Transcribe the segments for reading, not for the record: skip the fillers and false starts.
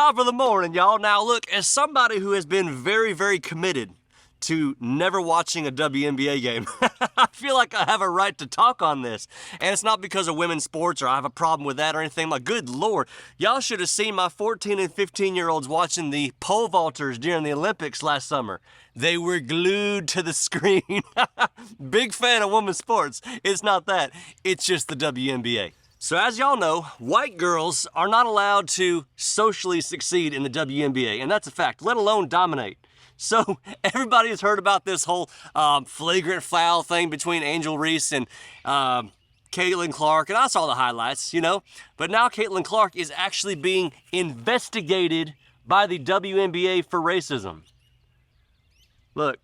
top of the morning, y'all. Now look, as somebody who has been very, very committed to never watching a WNBA game, I feel like I have a right to talk on this. And it's not because of women's sports or I have a problem with that or anything. My good Lord, y'all should have seen my 14 and 15-year-olds watching the pole vaulters during the Olympics last summer. They were glued to the screen. Big fan of women's sports. It's not that. It's just the WNBA. So as y'all know, white girls are not allowed to socially succeed in the WNBA, and that's a fact, let alone dominate. So everybody has heard about this whole flagrant foul thing between Angel Reese and Caitlin Clark, and I saw the highlights, you know. But now Caitlin Clark is actually being investigated by the WNBA for racism. Look,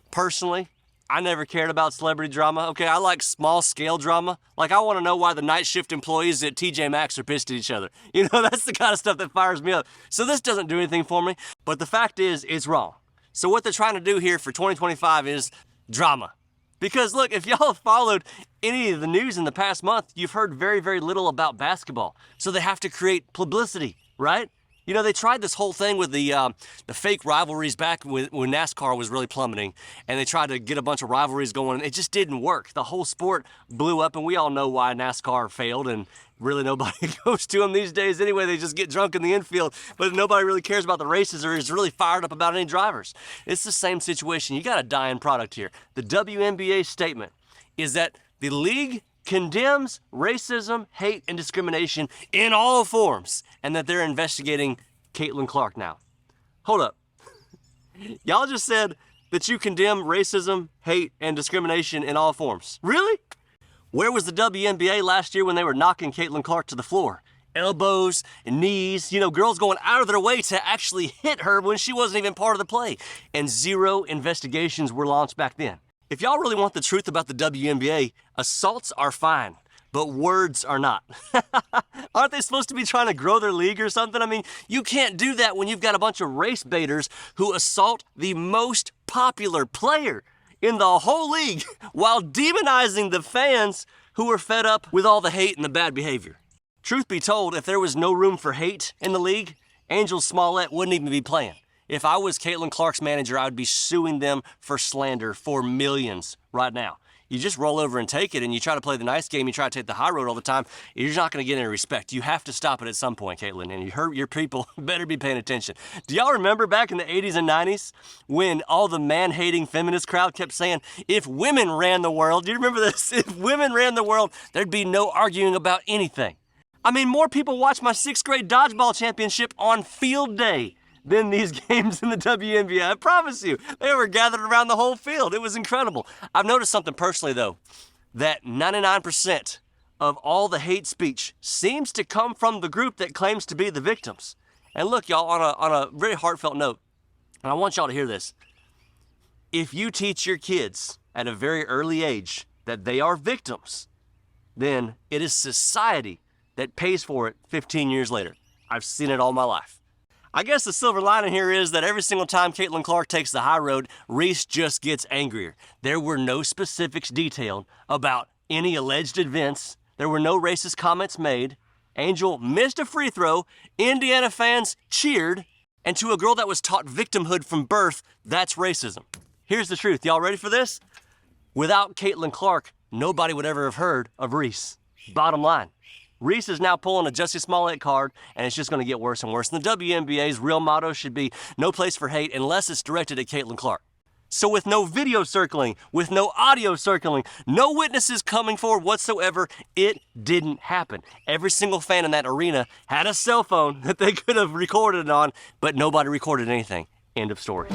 personally, I never cared about celebrity drama, okay? I like small-scale drama. Like, I want to know why the night shift employees at TJ Maxx are pissed at each other. You know, that's the kind of stuff that fires me up. So this doesn't do anything for me, but the fact is, it's wrong. So what they're trying to do here for 2025 is drama. Because, look, if y'all have followed any of the news in the past month, you've heard very, very little about basketball. So they have to create publicity, right? You know, they tried this whole thing with the fake rivalries back when NASCAR was really plummeting, and they tried to get a bunch of rivalries going, and it just didn't work. The whole sport blew up, and we all know why NASCAR failed, and really nobody goes to them these days anyway. They just get drunk in the infield, but nobody really cares about the races or is really fired up about any drivers. It's the same situation. You got a dying product here. The WNBA statement is that the league condemns racism, hate, and discrimination in all forms, and that they're investigating Caitlin Clark now. Hold up. Y'all just said that you condemn racism, hate, and discrimination in all forms. Really? Where was the WNBA last year when they were knocking Caitlin Clark to the floor? Elbows and knees, you know, girls going out of their way to actually hit her when she wasn't even part of the play. And 0 investigations were launched back then. If y'all really want the truth about the WNBA, assaults are fine, but words are not. Aren't they supposed to be trying to grow their league or something? I mean, you can't do that when you've got a bunch of race baiters who assault the most popular player in the whole league while demonizing the fans who are fed up with all the hate and the bad behavior. Truth be told, if there was no room for hate in the league, Angel Smollett wouldn't even be playing. If I was Caitlin Clark's manager, I would be suing them for slander for millions right now. You just roll over and take it, and you try to play the nice game, you try to take the high road all the time, you're not going to get any respect. You have to stop it at some point, Caitlin, and you hurt your people, better be paying attention. Do y'all remember back in the 80s and 90s when all the man-hating feminist crowd kept saying, if women ran the world, do you remember this? If women ran the world, there'd be no arguing about anything. I mean, more people watched my 6th grade dodgeball championship on field day than these games in the WNBA. I promise you, they were gathered around the whole field. It was incredible. I've noticed something personally, though, that 99% of all the hate speech seems to come from the group that claims to be the victims. And look, y'all, on a very heartfelt note, and I want y'all to hear this. If you teach your kids at a very early age that they are victims, then it is society that pays for it 15 years later. I've seen it all my life. I guess the silver lining here is that every single time Caitlin Clark takes the high road, Reese just gets angrier. There were no specifics detailed about any alleged events. There were no racist comments made. Angel missed a free throw. Indiana fans cheered. And to a girl that was taught victimhood from birth, that's racism. Here's the truth. Y'all ready for this? Without Caitlin Clark, nobody would ever have heard of Reese. Bottom line. Reese is now pulling a Jussie Smollett card, and it's just going to get worse and worse. And the WNBA's real motto should be no place for hate unless it's directed at Caitlin Clark. So with no video circling, with no audio circling, no witnesses coming forward whatsoever, it didn't happen. Every single fan in that arena had a cell phone that they could have recorded it on, but nobody recorded anything. End of story.